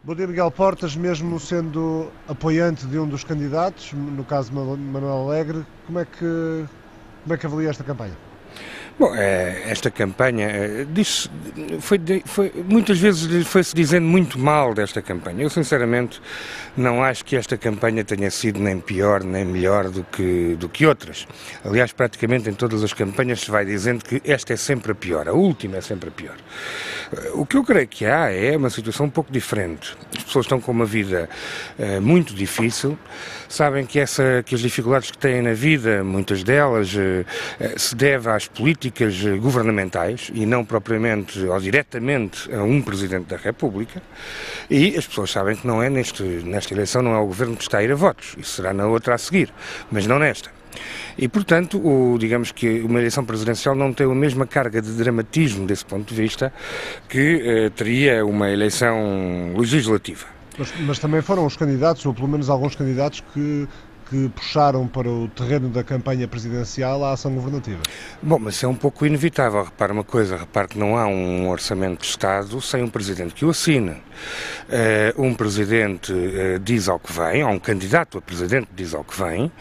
Bom dia, Miguel Portas. Mesmo sendo apoiante de um dos candidatos, no caso Manuel Alegre, como é que avalia esta campanha? Bom, esta campanha muitas vezes foi-se dizendo muito mal desta campanha. Eu, sinceramente, não acho que esta campanha tenha sido nem pior nem melhor do que outras. Aliás, praticamente em todas as campanhas se vai dizendo que esta é sempre a pior, a última é sempre a pior. O que eu creio que há é uma situação um pouco diferente. As pessoas estão com uma vida muito difícil, sabem que as dificuldades que têm na vida, muitas delas, se deve às políticas governamentais e não propriamente ou diretamente a um Presidente da República, e as pessoas sabem que não é nesta eleição, não é o Governo que está a ir a votos, isso será na outra a seguir, mas não nesta. E, portanto, digamos que uma eleição presidencial não tem a mesma carga de dramatismo desse ponto de vista que teria uma eleição legislativa. Mas também foram os candidatos, ou pelo menos alguns candidatos, que puxaram para o terreno da campanha presidencial a ação governativa. Bom, mas é um pouco inevitável. Repare uma coisa, repare que não há um orçamento de Estado sem um Presidente que o assine. Um Presidente diz ao que vem, ou um candidato a Presidente diz ao que vem,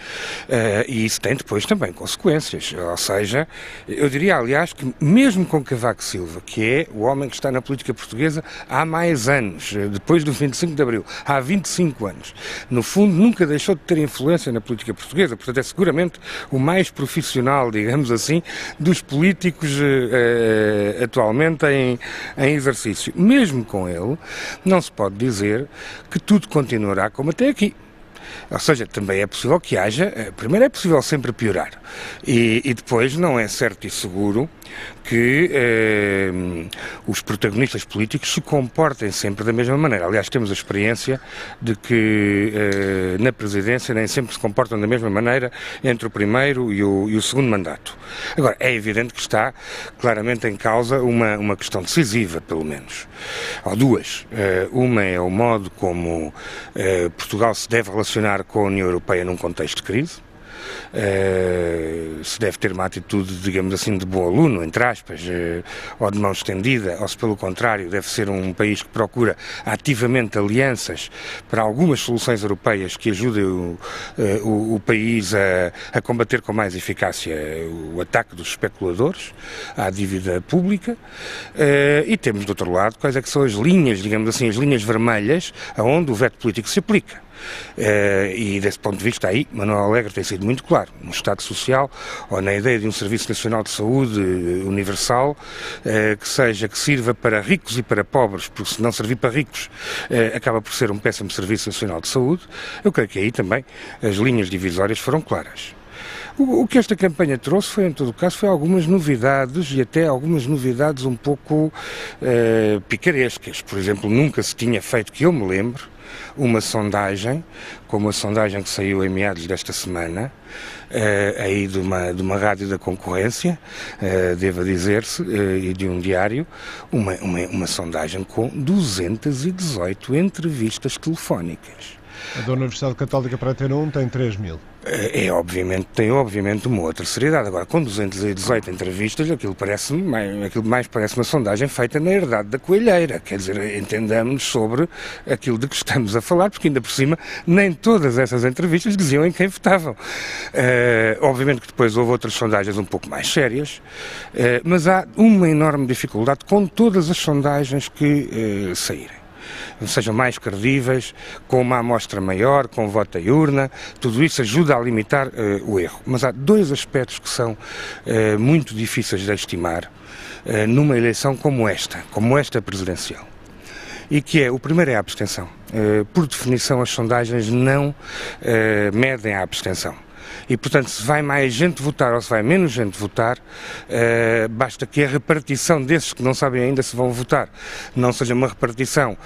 e isso tem depois também consequências. Ou seja, eu diria, aliás, que mesmo com Cavaco Silva, que é o homem que está na política portuguesa há mais anos, depois do 25 de Abril, há 25 anos, no fundo nunca deixou de ter influência na política portuguesa, portanto é seguramente o mais profissional, digamos assim, dos políticos atualmente em exercício. Mesmo com ele, não se pode dizer que tudo continuará como até aqui. Ou seja, também é possível que haja, primeiro é possível sempre piorar, e depois não é certo e seguro que os protagonistas políticos se comportem sempre da mesma maneira. Aliás, temos a experiência de que na presidência nem sempre se comportam da mesma maneira entre o primeiro e o segundo mandato. Agora, é evidente que está claramente em causa uma questão decisiva, pelo menos. Ou duas. Uma é o modo como Portugal se deve relacionar com a União Europeia num contexto de crise. Se deve ter uma atitude, digamos assim, de bom aluno, entre aspas, ou de mão estendida, ou se pelo contrário deve ser um país que procura ativamente alianças para algumas soluções europeias que ajudem o país a combater com mais eficácia o ataque dos especuladores à dívida pública. E temos do outro lado quais é que são as linhas, digamos assim, as linhas vermelhas aonde o veto político se aplica. E desse ponto de vista aí, Manuel Alegre tem sido muito claro, no Estado Social ou na ideia de um Serviço Nacional de Saúde universal, que sirva para ricos e para pobres, porque se não servir para ricos acaba por ser um péssimo Serviço Nacional de Saúde. Eu creio que aí também as linhas divisórias foram claras. O que esta campanha trouxe foi, em todo o caso, algumas novidades e até algumas novidades um pouco picarescas. Por exemplo, nunca se tinha feito, que eu me lembro, uma sondagem, como a sondagem que saiu em meados desta semana, aí de uma rádio da concorrência, deva dizer-se, e de um diário, uma sondagem com 218 entrevistas telefónicas. A da Universidade Católica para a Antena 1 tem 3.000. Tem obviamente uma outra seriedade. Agora, com 218 entrevistas, aquilo mais parece uma sondagem feita na herdade da coelheira. Quer dizer, entendamos sobre aquilo de que estamos a falar, porque ainda por cima nem todas essas entrevistas diziam em quem votavam. Obviamente que depois houve outras sondagens um pouco mais sérias, mas há uma enorme dificuldade com todas as sondagens que saírem. Sejam mais credíveis, com uma amostra maior, com voto em urna, tudo isso ajuda a limitar o erro. Mas há dois aspectos que são muito difíceis de estimar numa eleição como esta presidencial. E que o primeiro é a abstenção. Por definição, as sondagens não medem a abstenção. E, portanto, se vai mais gente votar ou se vai menos gente votar, basta que a repartição desses que não sabem ainda se vão votar não seja uma repartição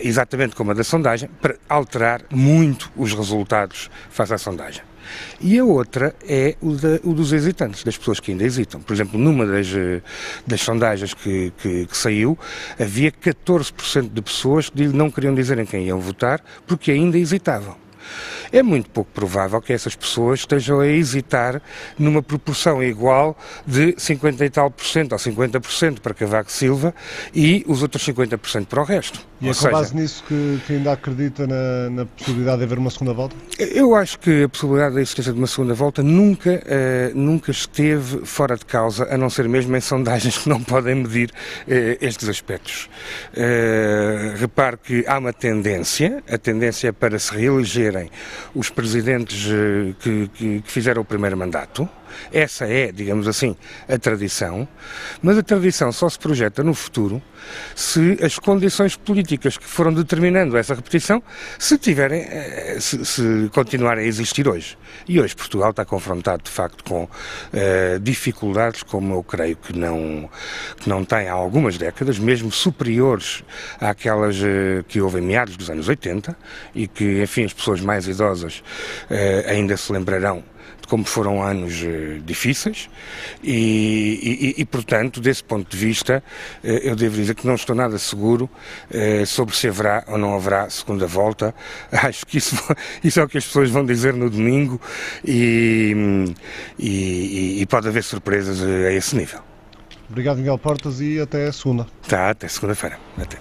exatamente como a da sondagem, para alterar muito os resultados face à sondagem. E a outra é o dos hesitantes, das pessoas que ainda hesitam. Por exemplo, numa das sondagens que saiu, havia 14% de pessoas que não queriam dizer em quem iam votar porque ainda hesitavam. é muito pouco provável que essas pessoas estejam a hesitar numa proporção igual de 50 e tal por cento ou 50% para Cavaco Silva e os outros 50% para o resto. E é com base nisso que ainda acredita na possibilidade de haver uma segunda volta? Eu acho que a possibilidade da existência de uma segunda volta nunca esteve fora de causa, a não ser mesmo em sondagens que não podem medir estes aspectos. Repare que há uma tendência, a tendência é para se reelegerem os presidentes que fizeram o primeiro mandato. Essa é, digamos assim, a tradição, mas a tradição só se projeta no futuro se as condições políticas que foram determinando essa repetição se continuarem a existir hoje. E hoje Portugal está confrontado, de facto, com dificuldades, como eu creio que não tem há algumas décadas, mesmo superiores àquelas que houve em meados dos anos 80 e que, enfim, as pessoas mais idosas ainda se lembrarão de como foram anos difíceis e, portanto, desse ponto de vista, eu devo dizer que não estou nada seguro sobre se haverá ou não haverá segunda volta. Acho que isso é o que as pessoas vão dizer no domingo e pode haver surpresas a esse nível. Obrigado, Miguel Portas, e até segunda. Tá, até segunda-feira. Até.